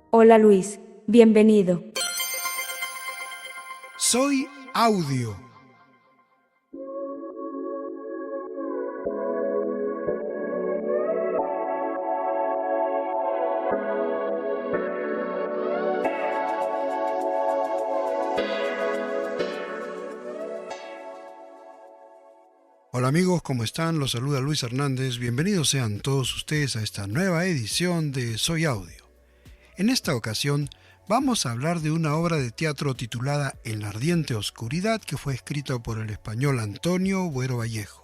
Hola Luis, bienvenido. Soy Audio. Hola amigos, ¿cómo están? Los saluda Luis Hernández. Bienvenidos sean todos ustedes a esta nueva edición de Soy Audio. En esta ocasión vamos a hablar de una obra de teatro titulada En la ardiente oscuridad que fue escrita por el español Antonio Buero Vallejo.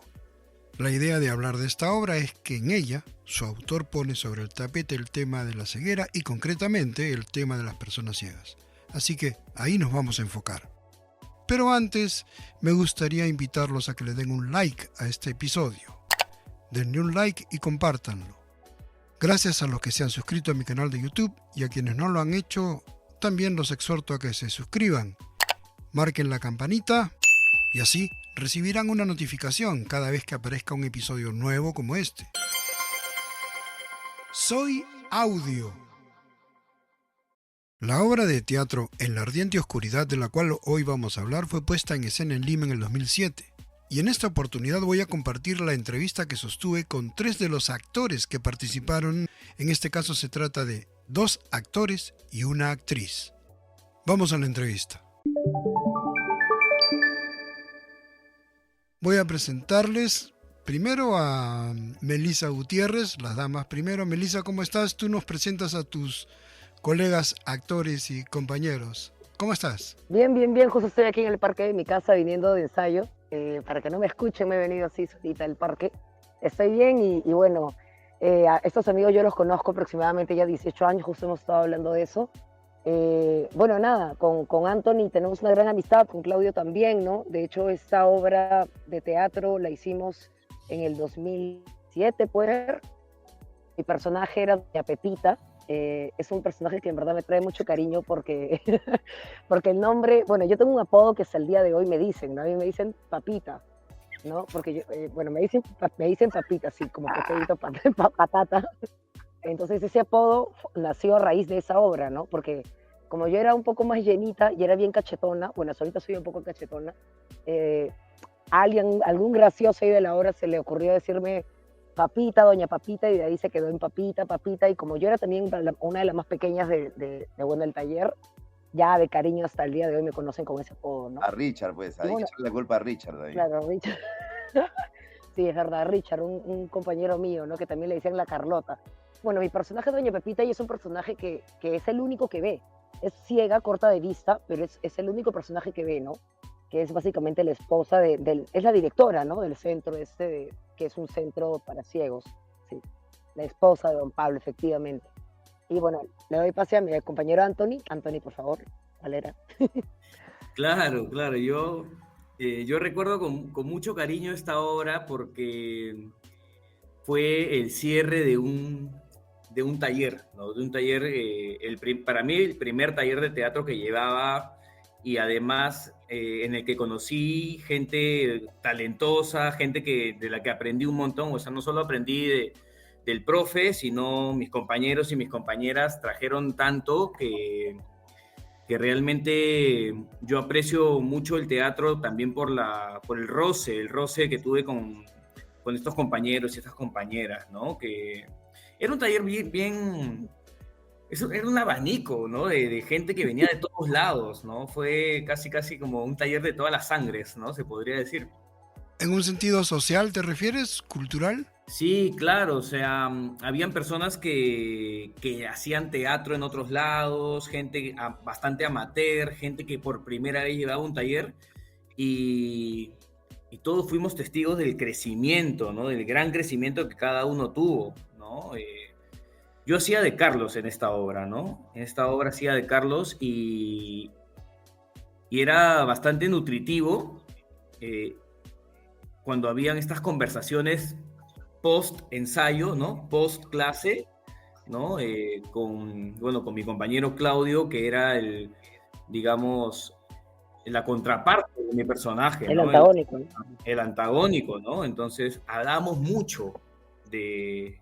La idea de hablar de esta obra es que en ella su autor pone sobre el tapete el tema de la ceguera y concretamente el tema de las personas ciegas. Así que ahí nos vamos a enfocar. Pero antes me gustaría invitarlos a que le den un like a este episodio. Denle un like y compártanlo. Gracias a los que se han suscrito a mi canal de YouTube y a quienes no lo han hecho, también los exhorto a que se suscriban. Marquen la campanita y así recibirán una notificación cada vez que aparezca un episodio nuevo como este. Soy Audio. La obra de teatro En la ardiente oscuridad de la cual hoy vamos a hablar fue puesta en escena en Lima en el 2007. Y en esta oportunidad voy a compartir la entrevista que sostuve con 3 de los actores que participaron. En este caso se trata de 2 actores y una actriz. Vamos a la entrevista. Voy a presentarles primero a Melissa Gutiérrez, las damas primero. Melissa, ¿cómo estás? Tú nos presentas a tus colegas actores y compañeros. ¿Cómo estás? Bien, bien, bien. Justo estoy aquí en el parque de mi casa viniendo de ensayo. Para que no me escuchen, me he venido así solita al parque. Estoy bien y bueno, a estos amigos yo los conozco aproximadamente ya 18 años, justo hemos estado hablando de eso. Bueno, nada, con Anthony tenemos una gran amistad, con Claudio también, ¿no? De hecho, esta obra de teatro la hicimos en el 2007, pues. Mi personaje era Doña Pepita. Es un personaje que en verdad me trae mucho cariño porque, porque el nombre, bueno, yo tengo un apodo que hasta el día de hoy me dicen, ¿no? A mí me dicen Papita, ¿no? Porque yo, bueno, me dicen Papita, así como que pedito patata. Entonces ese apodo nació a raíz de esa obra, ¿no? Porque como yo era un poco más llenita y era bien cachetona, bueno, ahorita soy un poco cachetona, algún gracioso ahí de la obra se le ocurrió decirme Papita, Doña Papita, y de ahí se quedó en Papita, Papita, y como yo era también una de las más pequeñas bueno, del taller, ya de cariño hasta el día de hoy me conocen con ese apodo, ¿no? A Richard, pues, ahí Bueno, echarle la culpa a Richard ahí. claro, Richard. Sí, es verdad, Richard, un compañero mío, ¿no? Que también le decían la Carlota. Bueno, mi personaje Doña Pepita y es un personaje que es el único que ve. Es ciega, corta de vista, pero es el único personaje que ve, ¿no? Que es básicamente la esposa es la directora, ¿no? Del centro que es un centro para ciegos, sí. La esposa de don Pablo, efectivamente. Y bueno, le doy pase a mi compañero Anthony. Anthony, por favor, Valera. Claro, claro, yo recuerdo con mucho cariño esta obra porque fue el cierre de un taller, ¿no? De un taller, para mí el primer taller de teatro que llevaba y además en el que conocí gente talentosa, gente de la que aprendí un montón, o sea, no solo aprendí del profe, sino mis compañeros y mis compañeras trajeron tanto que realmente yo aprecio mucho el teatro también por el roce que tuve con estos compañeros y estas compañeras, ¿no? Que era un taller eso era un abanico, ¿no? De gente que venía de todos lados, ¿no? Fue casi como un taller de todas las sangres, ¿no? Se podría decir. ¿En un sentido social te refieres? ¿Cultural? Sí, claro, o sea, habían personas que hacían teatro en otros lados, gente bastante amateur, gente que por primera vez llevaba un taller y, y todos fuimos testigos del crecimiento, ¿no? Del gran crecimiento que cada uno tuvo, ¿no? Yo hacía de Carlos en esta obra, ¿no? En esta obra hacía de Carlos y era bastante nutritivo cuando habían estas conversaciones post ensayo, ¿no? Post clase, ¿no? Con mi compañero Claudio, que era digamos, la contraparte de mi personaje, El ¿no? antagónico, ¿no? El antagónico, ¿no? Entonces, hablamos mucho de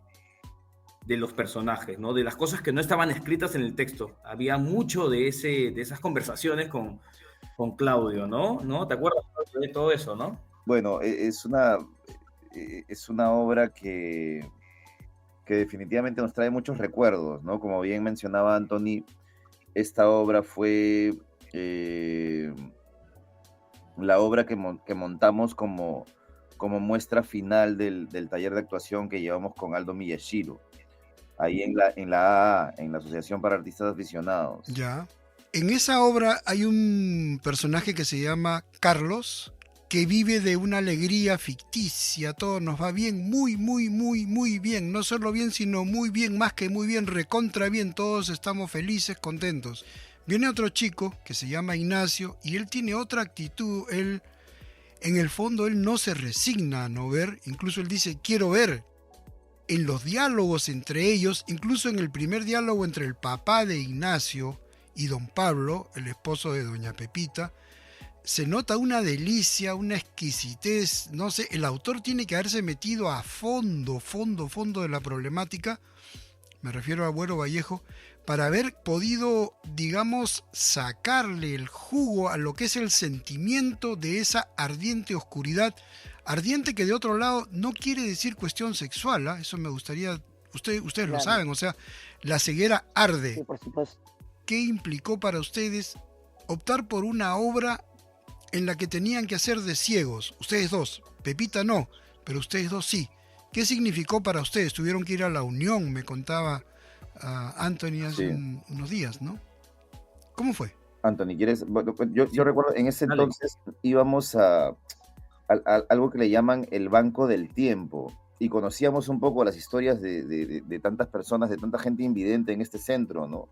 de los personajes, ¿no? De las cosas que no estaban escritas en el texto. Había mucho de esas conversaciones con Claudio, ¿no? ¿No? ¿Te acuerdas de todo eso, no? Bueno, es una obra que definitivamente nos trae muchos recuerdos, ¿no? Como bien mencionaba Anthony, esta obra fue la obra que montamos como muestra final del taller de actuación que llevamos con Aldo Miyashiro, ahí en la Asociación para Artistas Aficionados. Ya. En esa obra hay un personaje que se llama Carlos, que vive de una alegría ficticia, todo nos va bien, muy, muy, muy, muy bien, no solo bien, sino muy bien, más que muy bien, recontra bien, todos estamos felices, contentos. Viene otro chico que se llama Ignacio y él tiene otra actitud, él, en el fondo, él no se resigna a no ver, incluso él dice, quiero ver. En los diálogos entre ellos, incluso en el primer diálogo entre el papá de Ignacio y don Pablo, el esposo de doña Pepita, se nota una delicia, una exquisitez, no sé, el autor tiene que haberse metido a fondo de la problemática, me refiero a Agüero Vallejo, para haber podido, digamos, sacarle el jugo a lo que es el sentimiento de esa ardiente oscuridad, ardiente que de otro lado no quiere decir cuestión sexual, ¿eh? Eso me gustaría, ustedes Claro. lo saben, o sea, la ceguera arde. Sí, por supuesto. ¿Qué implicó para ustedes optar por una obra en la que tenían que hacer de ciegos? Ustedes dos, Pepita no, pero ustedes dos sí. ¿Qué significó para ustedes? Tuvieron que ir a la Unión, me contaba Anthony hace unos días, ¿no? ¿Cómo fue? Anthony, ¿quieres? Bueno, yo recuerdo, en ese Dale. entonces íbamos a algo que le llaman el Banco del Tiempo, y conocíamos un poco las historias de tantas personas, de tanta gente invidente en este centro, ¿no?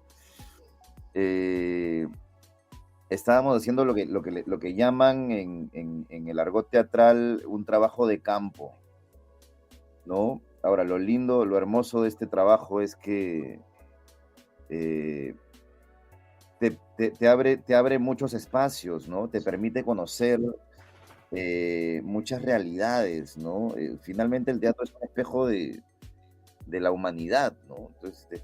Estábamos haciendo lo que llaman en el argot teatral un trabajo de campo, ¿no? Ahora, lo lindo, lo hermoso de este trabajo es que te abre muchos espacios, ¿no? Te permite conocer muchas realidades, ¿no? Finalmente el teatro es un espejo de la humanidad, ¿no? Entonces,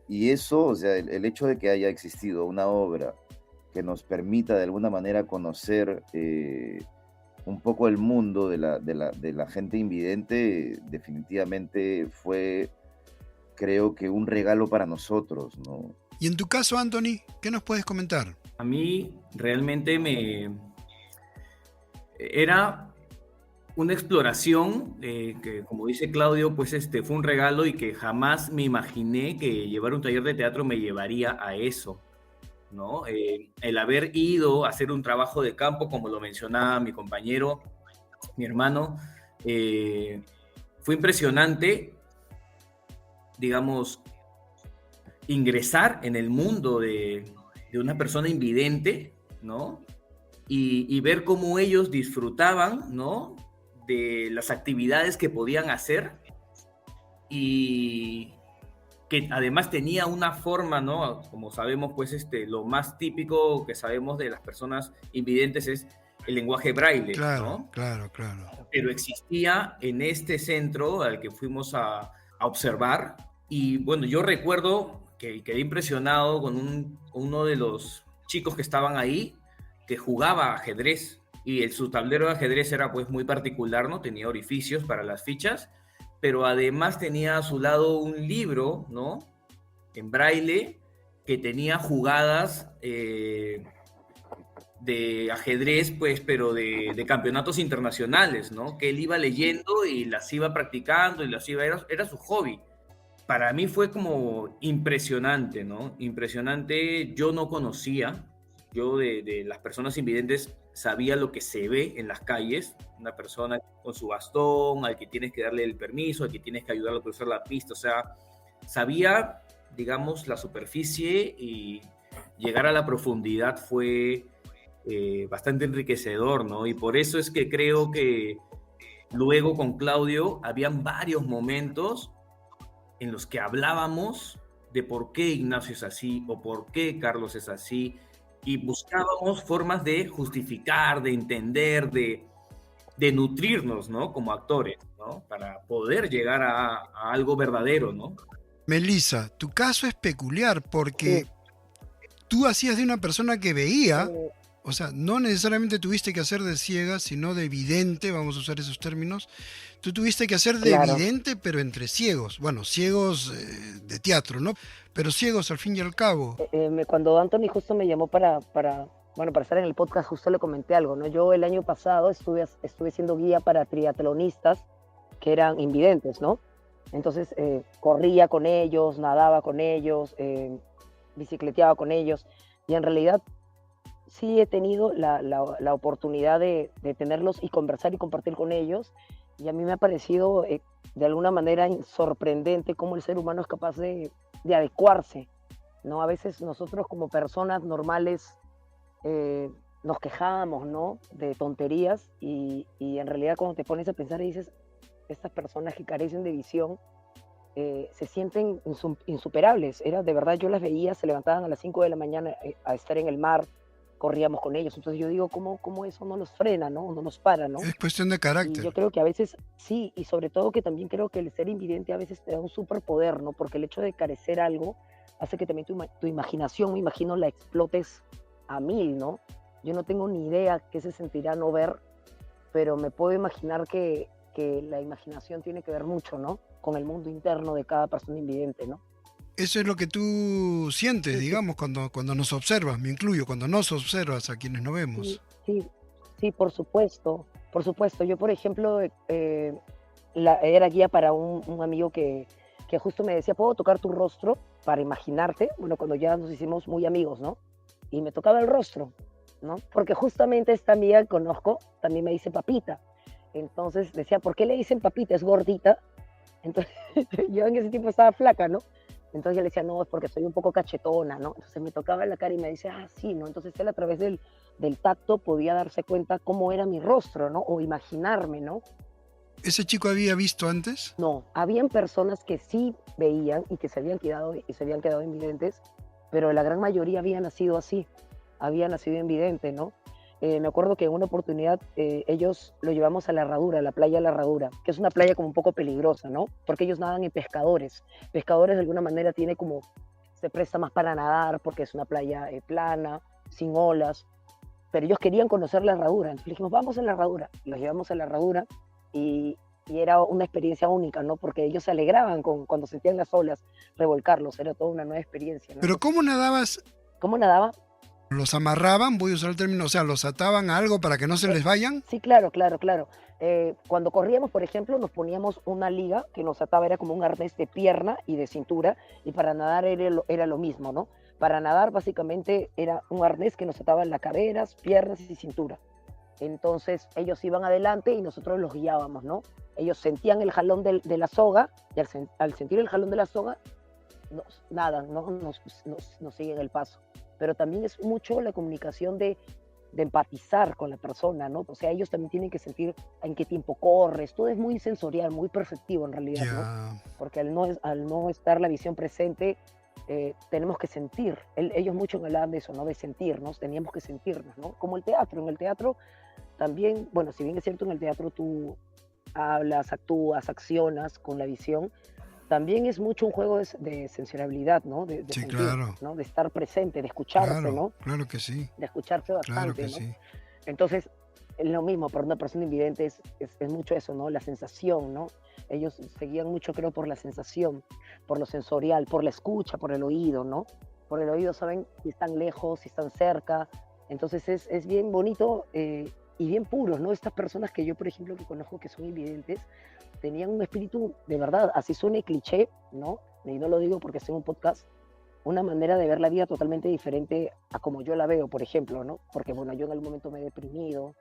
y eso, o sea, el hecho de que haya existido una obra que nos permita de alguna manera conocer un poco el mundo de la gente invidente, definitivamente fue, creo que, un regalo para nosotros, ¿no? Y en tu caso, Anthony, ¿qué nos puedes comentar? A mí realmente era una exploración que, como dice Claudio, pues fue un regalo y que jamás me imaginé que llevar un taller de teatro me llevaría a eso, ¿no? El haber ido a hacer un trabajo de campo, como lo mencionaba mi compañero, mi hermano, fue impresionante, digamos, ingresar en el mundo de una persona invidente, ¿no? Y ver cómo ellos disfrutaban, ¿no? De las actividades que podían hacer y que además tenía una forma, ¿no? Como sabemos, pues lo más típico que sabemos de las personas invidentes es el lenguaje braille, Claro, ¿no? claro. Pero existía en este centro al que fuimos a observar y bueno, yo recuerdo que quedé impresionado con uno de los chicos que estaban ahí que jugaba ajedrez y su tablero de ajedrez era pues muy particular, ¿no? Tenía orificios para las fichas, pero además tenía a su lado un libro, ¿no? En braille, que tenía jugadas de ajedrez, pues, pero de campeonatos internacionales, ¿no? Que él iba leyendo y las iba practicando y era su hobby. Para mí fue como impresionante, ¿no? Impresionante, yo no conocía, yo de las personas invidentes sabía lo que se ve en las calles, una persona con su bastón, al que tienes que darle el permiso, al que tienes que ayudarlo a cruzar la pista, o sea, sabía, digamos, la superficie y llegar a la profundidad fue bastante enriquecedor, ¿no? Y por eso es que creo que luego con Claudio habían varios momentos en los que hablábamos de por qué Ignacio es así o por qué Carlos es así y buscábamos formas de justificar, de entender, de de nutrirnos, ¿no? Como actores, ¿no? Para poder llegar a algo verdadero, ¿no? Melissa, tu caso es peculiar Sí, porque tú hacías de una persona que veía, eh, o sea, no necesariamente tuviste que hacer de ciega, sino de vidente, vamos a usar esos términos. Tú tuviste que hacer de claro. vidente, pero entre ciegos. Bueno, ciegos de teatro, ¿no? Pero ciegos al fin y al cabo. Cuando Anthony justo me llamó bueno, para estar en el podcast, justo le comenté algo, ¿no? Yo el año pasado estuve siendo guía para triatlonistas que eran invidentes, ¿no? Entonces corría con ellos, nadaba con ellos, bicicleteaba con ellos, y en realidad sí he tenido la oportunidad de tenerlos y conversar y compartir con ellos, y a mí me ha parecido de alguna manera sorprendente cómo el ser humano es capaz de adecuarse, ¿no? A veces nosotros como personas normales nos quejamos, ¿no? De tonterías y en realidad cuando te pones a pensar y dices, estas personas que carecen de visión se sienten insuperables. Era de verdad, yo las veía, se levantaban a las 5 de la mañana a estar en el mar, corríamos con ellos. Entonces yo digo, ¿cómo eso no los frena, ¿no? No nos para, ¿no? Es cuestión de Y yo carácter. creo que a veces sí, y sobre todo que también creo que el ser invidente a veces te da un superpoder, ¿no? Porque el hecho de carecer algo hace que también tu imaginación, me imagino, la explotes a mil, ¿no? Yo no tengo ni idea qué se sentirá no ver, pero me puedo imaginar que la imaginación tiene que ver mucho, ¿no? Con el mundo interno de cada persona invidente, ¿no? Eso es lo que tú sientes, Sí, sí, digamos, cuando nos observas, me incluyo, cuando nos observas a quienes no sí, vemos. sí, sí, por supuesto, por supuesto. Yo, por ejemplo, era guía para un amigo que justo me decía, ¿puedo tocar tu rostro para imaginarte? Bueno, cuando ya nos hicimos muy amigos, ¿no? Y me tocaba el rostro, ¿no? Porque justamente esta amiga que conozco también me dice papita. Entonces decía, ¿por qué le dicen papita? Es gordita. Entonces yo en ese tiempo estaba flaca, ¿no? Entonces yo le decía, no, es porque soy un poco cachetona, ¿no? Entonces me tocaba la cara y me dice, ah, sí, ¿no? Entonces él a través del tacto podía darse cuenta cómo era mi rostro, ¿no? O imaginarme, ¿no? ¿Ese chico había visto antes? No, habían personas que sí veían y que se habían quedado invidentes, pero la gran mayoría había nacido así, había nacido invidente, ¿no? Me acuerdo que en una oportunidad ellos lo llevamos a la Herradura, a la playa La Herradura, que es una playa como un poco peligrosa, ¿no? Porque ellos nadan en pescadores. Pescadores de alguna manera tiene como, se presta más para nadar porque es una playa plana, sin olas, pero ellos querían conocer la Herradura, entonces le dijimos, vamos a la Herradura, los llevamos a la Herradura y, y era una experiencia única, ¿no? Porque ellos se alegraban cuando sentían las olas revolcarlos, era toda una nueva experiencia, ¿no? Pero Entonces, ¿cómo nadabas? ¿cómo nadaba? ¿Los amarraban? Voy a usar el término, o sea, ¿los ataban a algo para que no se les vayan? Sí, claro, claro, claro. Cuando corríamos, por ejemplo, nos poníamos una liga que nos ataba, era como un arnés de pierna y de cintura, y para nadar era lo mismo, ¿no? Para nadar básicamente era un arnés que nos ataba en las caderas, piernas y cintura. Entonces ellos iban adelante y nosotros los guiábamos, ¿no? Ellos sentían el jalón de la soga y al sentir el jalón de la soga, nadan, ¿no? Nos siguen el paso. Pero también es mucho la comunicación de empatizar con la persona, ¿no? O sea, ellos también tienen que sentir en qué tiempo corres, todo es muy sensorial, muy perceptivo en realidad, ¿no? Ya. Porque al no estar la visión presente, tenemos que sentir. Ellos mucho me hablaban de eso, ¿no? De sentirnos, teníamos que sentirnos, ¿no? Como el teatro. En el teatro también, bueno, si bien es cierto, en el teatro tú hablas, actúas, accionas con la visión, también es mucho un juego de sensorialidad, ¿no? De Sí, sentir, claro, ¿no? De estar presente, de escucharse, claro, ¿no? claro que sí, De escucharse claro bastante, que ¿no? sí. Entonces, es lo mismo, para una persona invidente es mucho eso, ¿no? La sensación, ¿no? Ellos seguían mucho, creo, por la sensación, por lo sensorial, por la escucha, por el oído, ¿no? Por el oído saben si están lejos, si están cerca. Entonces es bien bonito y bien puros, ¿no? Estas personas que yo, por ejemplo, que conozco que son invidentes, tenían un espíritu, de verdad, así suene cliché, ¿no? Y no lo digo porque estoy en un podcast, una manera de ver la vida totalmente diferente a como yo la veo, por ejemplo, ¿no? Porque, bueno, yo en algún momento me he deprimido,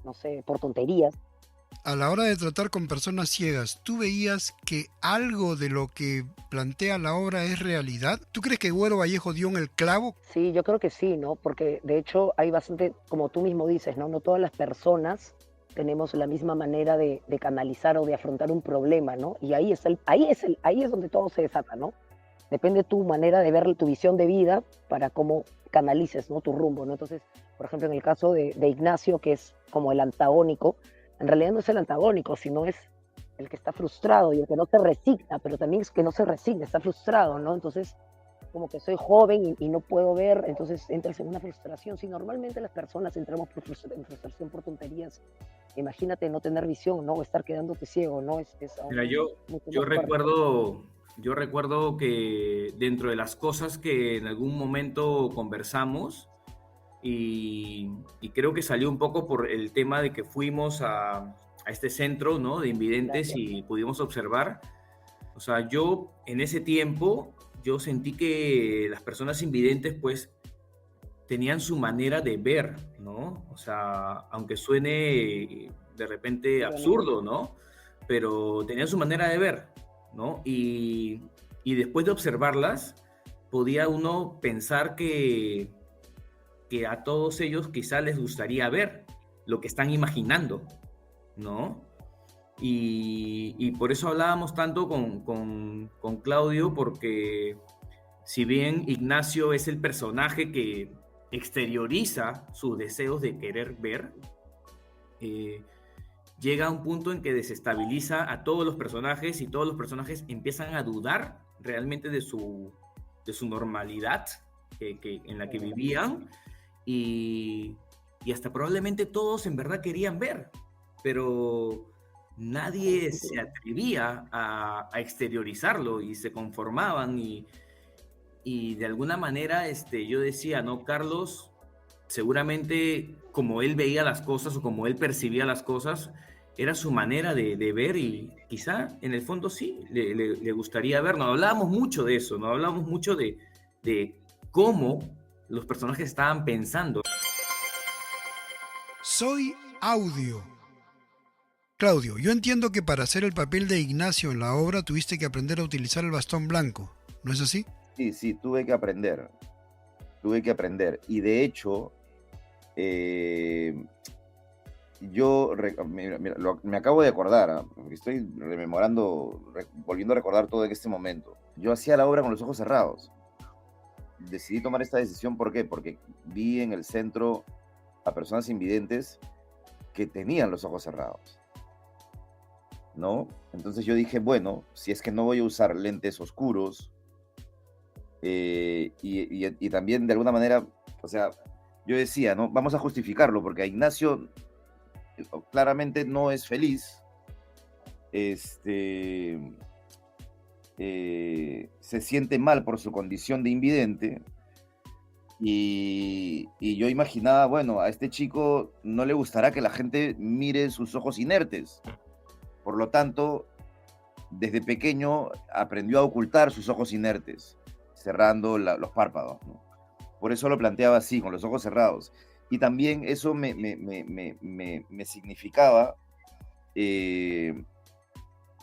no sé, por tonterías. A la hora de tratar con personas ciegas, ¿tú veías que algo de lo que plantea la obra es realidad? ¿Tú crees que Güero Vallejo dio en el clavo? Sí, yo creo que sí, ¿no? Porque de hecho hay bastante, como tú mismo dices, ¿no? No todas las personas tenemos la misma manera de canalizar o de afrontar un problema, ¿no? Y ahí es donde todo se desata, ¿no? Depende tu manera de ver tu visión de vida para cómo canalices, ¿no? Tu rumbo, ¿no? Entonces, por ejemplo, en el caso de Ignacio, que es como el antagónico, en realidad no es el antagónico, sino es el que está frustrado y el que no se resigna, pero también es que no se resigna, está frustrado, ¿no? Entonces, como que soy joven y no puedo ver, entonces entras en una frustración. Si normalmente las personas entramos en frustración por tonterías, imagínate no tener visión, ¿no? O estar quedándote ciego, ¿no? Es Mira, aún mucho yo más fuerte. yo recuerdo que dentro de las cosas que en algún momento conversamos, y creo que salió un poco por el tema de que fuimos a este centro, ¿no? De invidentes Gracias. y pudimos observar. O sea, yo en ese tiempo, yo sentí que las personas invidentes, pues, tenían su manera de ver, ¿no? O sea, aunque suene de repente Obviamente. absurdo, ¿no? Pero tenían su manera de ver, ¿no? Y después de observarlas, podía uno pensar que a todos ellos quizá les gustaría ver lo que están imaginando, ¿no? Y por eso hablábamos tanto con Claudio, porque si bien Ignacio es el personaje que exterioriza sus deseos de querer ver, eh, llega a un punto en que desestabiliza a todos los personajes y todos los personajes empiezan a dudar realmente de su normalidad en la que vivían y, y hasta probablemente todos en verdad querían ver, pero nadie se atrevía a exteriorizarlo y se conformaban y de alguna manera yo decía, ¿no? Carlos, seguramente como él veía las cosas o como él percibía las cosas, era su manera de ver y quizá en el fondo sí, le gustaría ver. Nos hablábamos mucho de eso, nos hablábamos mucho de cómo los personajes estaban pensando. Soy Audio. Claudio, yo entiendo que para hacer el papel de Ignacio en la obra tuviste que aprender a utilizar el bastón blanco, ¿no es así? Sí, sí, tuve que aprender. Y de hecho, eh, me acabo de acordar, porque estoy rememorando, volviendo a recordar todo en este momento. Yo hacía la obra con los ojos cerrados. Decidí tomar esta decisión, ¿por qué? Porque vi en el centro a personas invidentes que tenían los ojos cerrados, ¿no? Entonces yo dije, bueno, si es que no voy a usar lentes oscuros, y también de alguna manera, o sea, yo decía, ¿no? Vamos a justificarlo, porque a Ignacio claramente no es feliz, se siente mal por su condición de invidente, y yo imaginaba, bueno, a este chico no le gustará que la gente mire sus ojos inertes, por lo tanto, desde pequeño aprendió a ocultar sus ojos inertes, cerrando los párpados, ¿no? Por eso lo planteaba así, con los ojos cerrados. Y también eso me significaba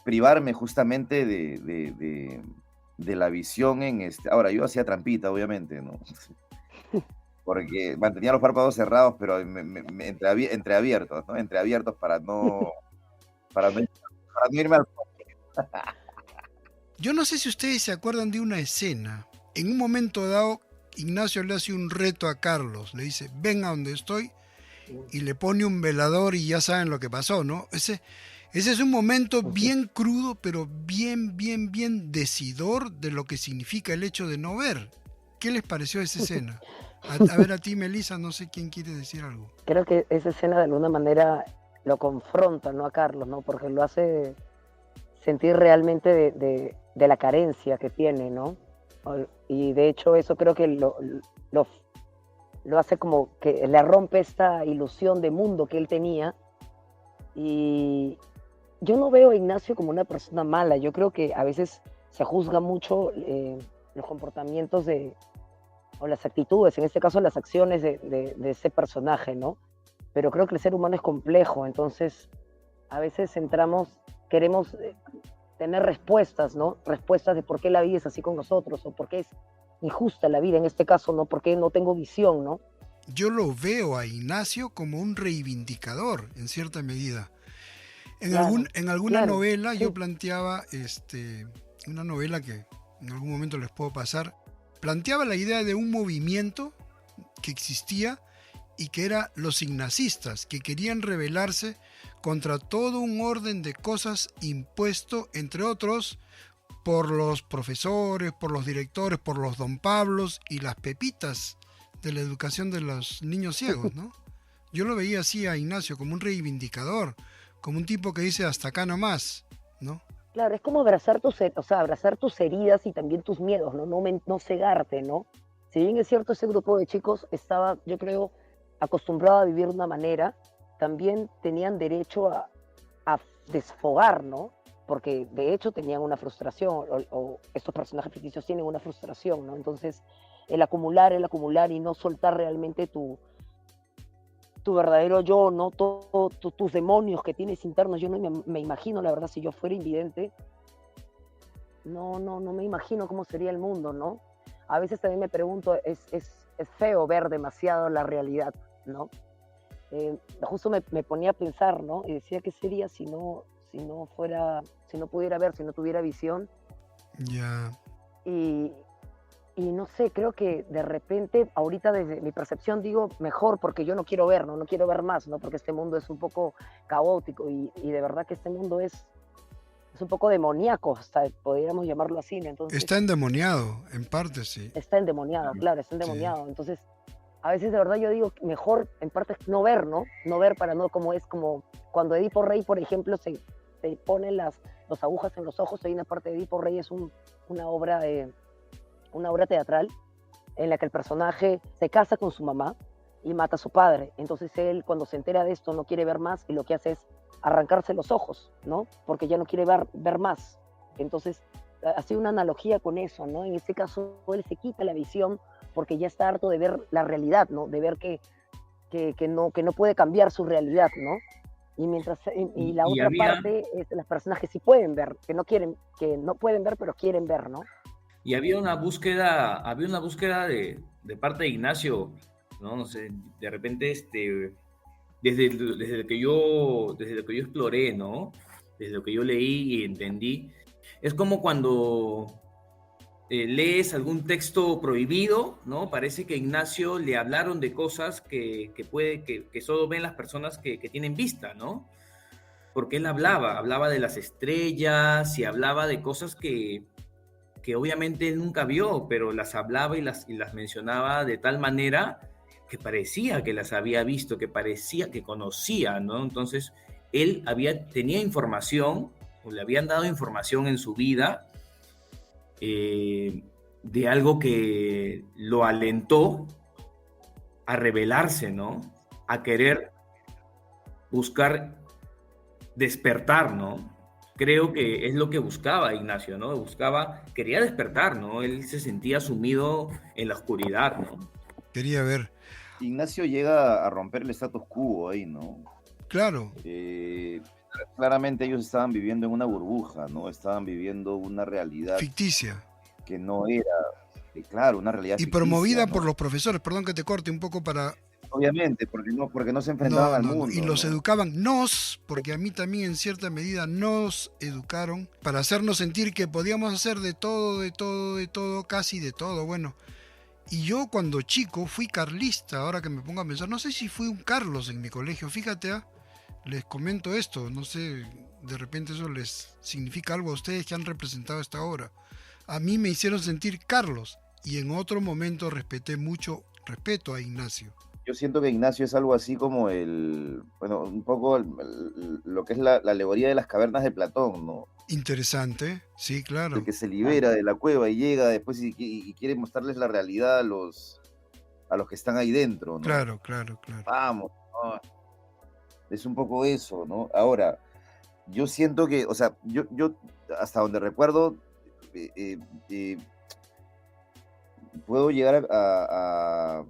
privarme justamente de la visión en este. Ahora, yo hacía trampita, obviamente, ¿no? Porque mantenía los párpados cerrados, pero entreabiertos, ¿no? Entreabiertos para no irme al... Yo no sé si ustedes se acuerdan de una escena. En un momento dado, Ignacio le hace un reto a Carlos. Le dice, ven a donde estoy, y le pone un velador y ya saben lo que pasó, ¿no? Ese es un momento bien crudo, pero bien decidor de lo que significa el hecho de no ver. ¿Qué les pareció esa escena? A ver, a ti, Melissa, no sé quién quiere decir algo. Creo que esa escena de alguna manera lo confronta, ¿no? A Carlos, ¿no? Porque lo hace sentir realmente de la carencia que tiene, ¿no? Y de hecho eso creo que lo hace como que le rompe esta ilusión de mundo que él tenía. Y yo no veo a Ignacio como una persona mala. Yo creo que a veces se juzga mucho los comportamientos o las actitudes, en este caso las acciones de ese personaje, ¿no? Pero creo que el ser humano es complejo, entonces a veces queremos tener respuestas, ¿no? Respuestas de por qué la vida es así con nosotros, o por qué es injusta la vida en este caso, ¿no? Por qué no tengo visión, ¿no? Yo lo veo a Ignacio como un reivindicador, en cierta medida. Claro, En alguna claro, novela sí. yo planteaba, una novela que en algún momento les puedo pasar, planteaba la idea de un movimiento que existía y que era los ignacistas, que querían rebelarse contra todo un orden de cosas impuesto, entre otros, por los profesores, por los directores, por los don Pablos y las pepitas de la educación de los niños ciegos, ¿no? Yo lo veía así a Ignacio como un reivindicador, como un tipo que dice hasta acá nomás, ¿no? Claro, es como abrazar abrazar tus heridas y también tus miedos, ¿no? No cegarte, ¿no? Si bien es cierto, ese grupo de chicos estaba, yo creo, acostumbrado a vivir de una manera, también tenían derecho a desfogar, ¿no? Porque de hecho tenían una frustración, o estos personajes ficticios tienen una frustración, ¿no? Entonces, el acumular y no soltar realmente tu verdadero yo, ¿no? Tus demonios que tienes internos. Yo no me imagino, la verdad, si yo fuera invidente, no me imagino cómo sería el mundo, ¿no? A veces también me pregunto, es feo ver demasiado la realidad, ¿no? Justo me ponía a pensar, ¿no? Y decía, ¿qué sería si no pudiera ver, si no tuviera visión? Ya. Y no sé, creo que de repente, ahorita desde mi percepción digo mejor porque yo no quiero ver, ¿no? No quiero ver más, ¿no? Porque este mundo es un poco caótico y de verdad que este mundo es un poco demoníaco, hasta podríamos llamarlo así, ¿no? Entonces, Está endemoniado, en parte sí. está endemoniado, claro, está Sí. endemoniado. Entonces, a veces de verdad yo digo, mejor en parte no ver, ¿no? No ver para no, como es como cuando Edipo Rey, por ejemplo, se ponen las agujas en los ojos. Hay una parte de Edipo Rey, es una obra teatral en la que el personaje se casa con su mamá y mata a su padre. Entonces él, cuando se entera de esto, no quiere ver más y lo que hace es arrancarse los ojos, ¿no? Porque ya no quiere ver más. Entonces, hace una analogía con eso, ¿no? En este caso, él se quita la visión porque ya está harto de ver la realidad, ¿no? De ver que no puede cambiar su realidad, ¿no? Y la otra parte es las personas que sí pueden ver, que no pueden ver, pero quieren ver, ¿no? Y había una búsqueda de parte de Ignacio, ¿no? No sé, de repente, desde lo que yo exploré, ¿no? Desde lo que yo leí y entendí, es como cuando lees algún texto prohibido, ¿no? Parece que a Ignacio le hablaron de cosas que solo ven las personas que tienen vista, ¿no? Porque él hablaba de las estrellas y hablaba de cosas que obviamente él nunca vio, pero las hablaba y las mencionaba de tal manera que parecía que las había visto, que parecía que conocía, ¿no? Entonces, él tenía información, o le habían dado información en su vida, de algo que lo alentó a rebelarse, ¿no? A querer buscar despertar, ¿no? Creo que es lo que buscaba Ignacio, ¿no? Quería despertar, ¿no? Él se sentía sumido en la oscuridad, ¿no? Quería ver. Ignacio llega a romper el status quo ahí, ¿no? Claro. Claramente ellos estaban viviendo en una burbuja, ¿no? Estaban viviendo una realidad Ficticia. que no era, claro, una realidad Y ficticia, promovida ¿no? por los profesores, perdón que te corte un poco para... Obviamente, porque no se enfrentaban al mundo. Y los ¿no? educaban, porque a mí también en cierta medida nos educaron para hacernos sentir que podíamos hacer de todo, casi de todo, bueno. Y yo cuando chico fui carlista, ahora que me pongo a pensar, no sé si fui un Carlos en mi colegio, fíjate, les comento esto, no sé, de repente eso les significa algo a ustedes que han representado esta obra. A mí me hicieron sentir Carlos y en otro momento respeto a Ignacio. Yo siento que Ignacio es algo así como un poco lo que es la alegoría de las cavernas de Platón, ¿no? Interesante, sí, claro. El que se libera de la cueva y llega después y quiere mostrarles la realidad a los que están ahí dentro, ¿no? Claro. Vamos, ¿no? Es un poco eso, ¿no? Ahora, yo siento que, o sea, yo hasta donde recuerdo, puedo llegar a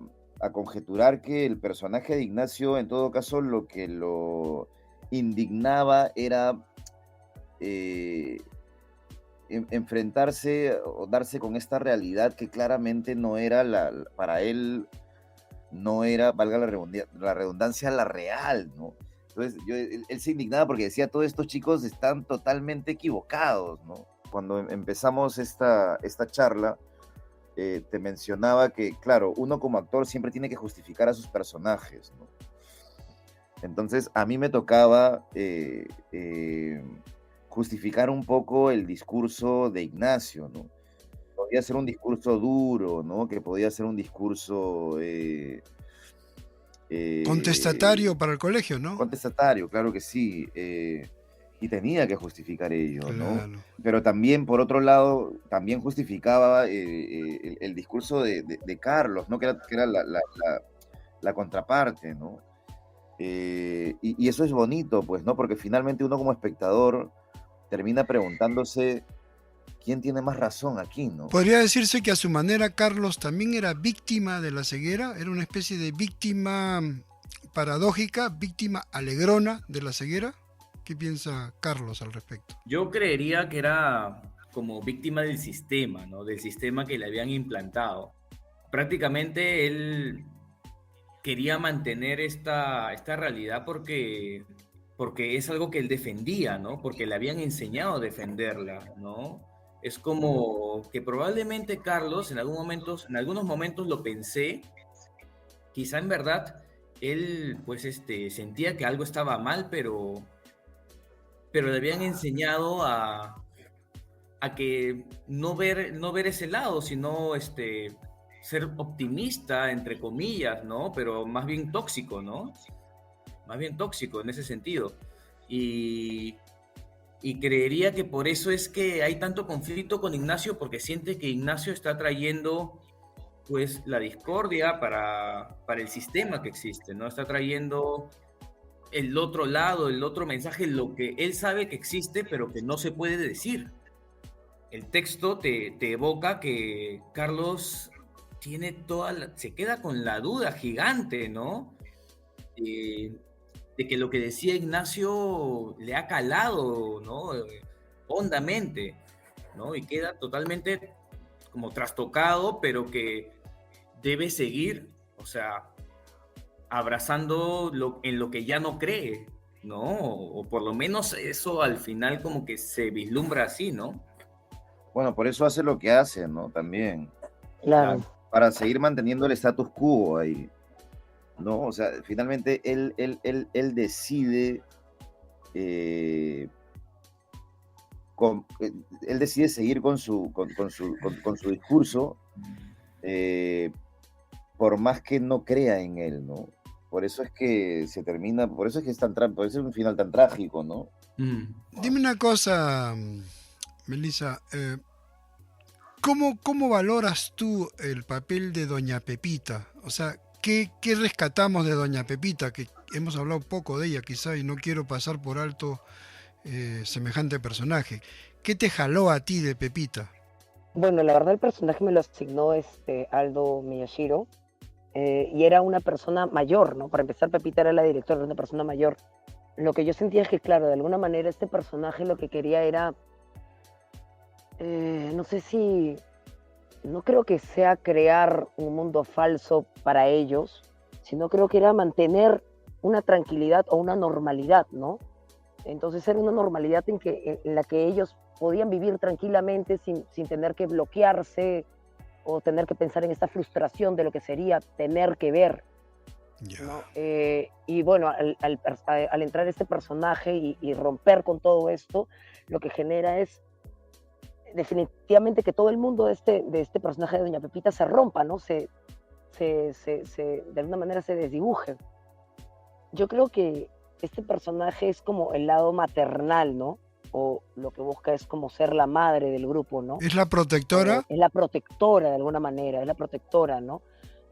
conjeturar que el personaje de Ignacio, en todo caso, lo que lo indignaba era enfrentarse o darse con esta realidad que claramente no era para él, no era, valga la redundancia, la real, ¿no? Entonces, él se indignaba porque decía, todos estos chicos están totalmente equivocados, ¿no? Cuando empezamos esta charla, te mencionaba que, claro, uno como actor siempre tiene que justificar a sus personajes, ¿no? Entonces, a mí me tocaba justificar un poco el discurso de Ignacio, ¿no? Podía ser un discurso duro, ¿no? Que podía ser un discurso Contestatario para el colegio, ¿no? contestatario, claro que sí, y tenía que justificar ello, ¿no? Claro. Pero también, por otro lado, también justificaba el discurso de Carlos, ¿no? Que era la contraparte, ¿no? Y eso es bonito, pues, ¿no? Porque finalmente uno como espectador termina preguntándose quién tiene más razón aquí, ¿no? Podría decirse que a su manera Carlos también era víctima de la ceguera, era una especie de víctima paradójica, víctima alegrona de la ceguera. ¿Qué piensa Carlos al respecto? Yo creería que era como víctima del sistema, ¿no? Del sistema que le habían implantado. Prácticamente él quería mantener esta realidad porque es algo que él defendía, ¿no? Porque le habían enseñado a defenderla, ¿no? Es como que probablemente Carlos en algunos momentos lo pensé, quizá en verdad él pues sentía que algo estaba mal, pero le habían enseñado a que no ver ese lado, sino ser optimista, entre comillas, ¿no? Pero más bien tóxico, ¿no? Más bien tóxico en ese sentido. Y, y creería que por eso es que hay tanto conflicto con Ignacio, porque siente que Ignacio está trayendo pues la discordia para el sistema que existe, ¿no? Está trayendo el otro lado, el otro mensaje, lo que él sabe que existe, pero que no se puede decir. El texto te evoca que Carlos se queda con la duda gigante, ¿no? De, de que lo que decía Ignacio le ha calado, ¿no? Hondamente, ¿no? Y queda totalmente como trastocado, pero que debe seguir, o sea, abrazando en lo que ya no cree, ¿no? O por lo menos eso al final como que se vislumbra así, ¿no? Bueno, por eso hace lo que hace, ¿no? También, Claro. para seguir manteniendo el status quo ahí, ¿no? O sea, finalmente él decide, eh, él decide seguir con su discurso, eh, por más que no crea en él, ¿no? Por eso es que se termina, por eso es que por eso es un final tan trágico, ¿no? Dime una cosa, Melissa, ¿cómo valoras tú el papel de Doña Pepita? O sea, ¿qué rescatamos de Doña Pepita? Que hemos hablado poco de ella quizá y no quiero pasar por alto semejante personaje. ¿Qué te jaló a ti de Pepita? Bueno, la verdad el personaje me lo asignó Aldo Miyashiro, y era una persona mayor, ¿no? Para empezar, Pepita era la directora, era una persona mayor. Lo que yo sentía es que, claro, de alguna manera este personaje lo que quería era, no sé si, no creo que sea crear un mundo falso para ellos, sino creo que era mantener una tranquilidad o una normalidad, ¿no? Entonces era una normalidad en la que ellos podían vivir tranquilamente sin tener que bloquearse o tener que pensar en esta frustración de lo que sería tener que ver, Ya. ¿no? Y bueno, al entrar este personaje y romper con todo esto, lo que genera es definitivamente que todo el mundo de este personaje de Doña Pepita se rompa, ¿no? De alguna manera se desdibuje. Yo creo que este personaje es como el lado maternal, ¿no? O lo que busca es como ser la madre del grupo, ¿no? ¿Es la protectora? Es la protectora de alguna manera, es la protectora, ¿no?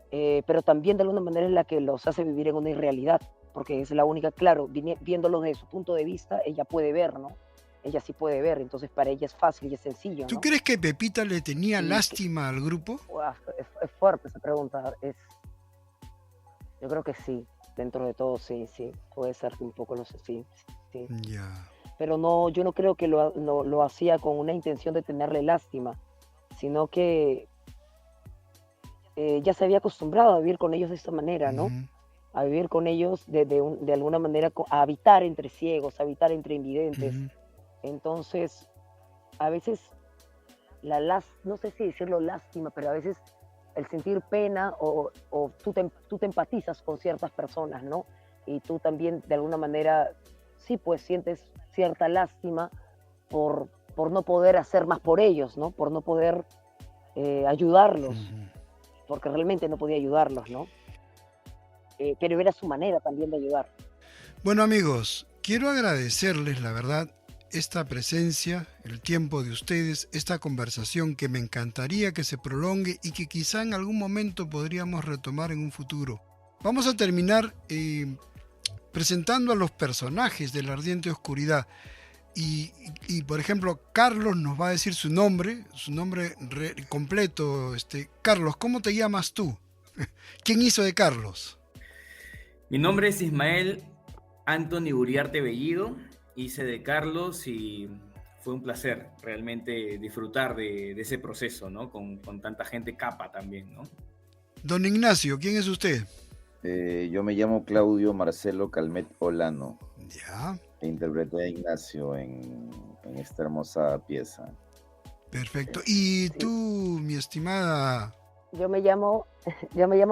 Pero también de alguna manera es la que los hace vivir en una irrealidad, porque es la única, claro, viéndolo desde su punto de vista, ella puede ver, ¿no? Ella sí puede ver, entonces para ella es fácil y es sencillo, ¿Tú ¿no? crees que Pepita le tenía Y lástima al grupo? es fuerte esa pregunta, yo creo que sí, dentro de todo sí, puede ser que un poco lo sé, sí. Ya. Pero no, yo no creo que lo hacía con una intención de tenerle lástima, sino que ya se había acostumbrado a vivir con ellos de esta manera, ¿no? Ujú. A vivir con ellos de alguna manera, a habitar entre ciegos, a habitar entre invidentes. Ujú. Entonces, a veces, no sé si decirlo lástima, pero a veces el sentir pena o tú te empatizas con ciertas personas, ¿no? y tú también de alguna manera, sí, pues sientes cierta lástima por no poder hacer más por ellos, ¿no? Por no poder ayudarlos, Ujú. porque realmente no podía ayudarlos, ¿no? Pero era su manera también de ayudar. Bueno amigos, quiero agradecerles la verdad esta presencia, el tiempo de ustedes, esta conversación que me encantaría que se prolongue y que quizá en algún momento podríamos retomar en un futuro. Vamos a terminar presentando a los personajes de la ardiente oscuridad. Por ejemplo, Carlos nos va a decir su nombre completo. Carlos, ¿cómo te llamas tú? ¿Quién hizo de Carlos? Mi nombre es Ismael Anthony Uriarte Bellido, hice de Carlos y fue un placer realmente disfrutar de ese proceso, ¿no? Con tanta gente capa también, ¿no? Don Ignacio, ¿quién es usted? Yo me llamo Claudio Marcelo Calmet Olano. Ya, E interpreté a Ignacio en esta hermosa pieza. perfecto. ¿Y Sí. tú, mi estimada? Yo me llamo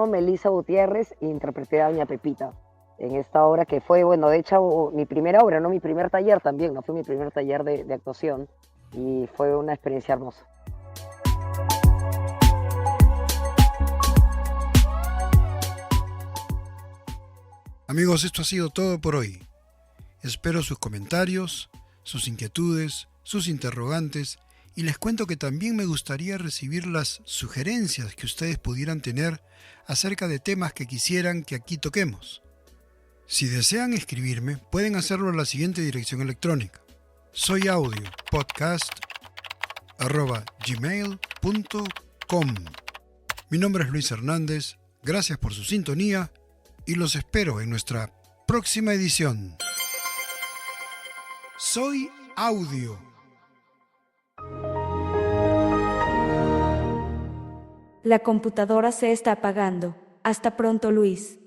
Melissa Gutiérrez e interpreté a Doña Pepita en esta obra que fue, bueno, de hecho, mi primera obra, ¿no? Mi primer taller también, ¿no? Fue mi primer taller de actuación y fue una experiencia hermosa. Amigos, esto ha sido todo por hoy. Espero sus comentarios, sus inquietudes, sus interrogantes y les cuento que también me gustaría recibir las sugerencias que ustedes pudieran tener acerca de temas que quisieran que aquí toquemos. Si desean escribirme, pueden hacerlo a la siguiente dirección electrónica: soyaudiopodcast@gmail.com. Mi nombre es Luis Hernández, gracias por su sintonía y los espero en nuestra próxima edición. Soy Audio. La computadora se está apagando. Hasta pronto, Luis.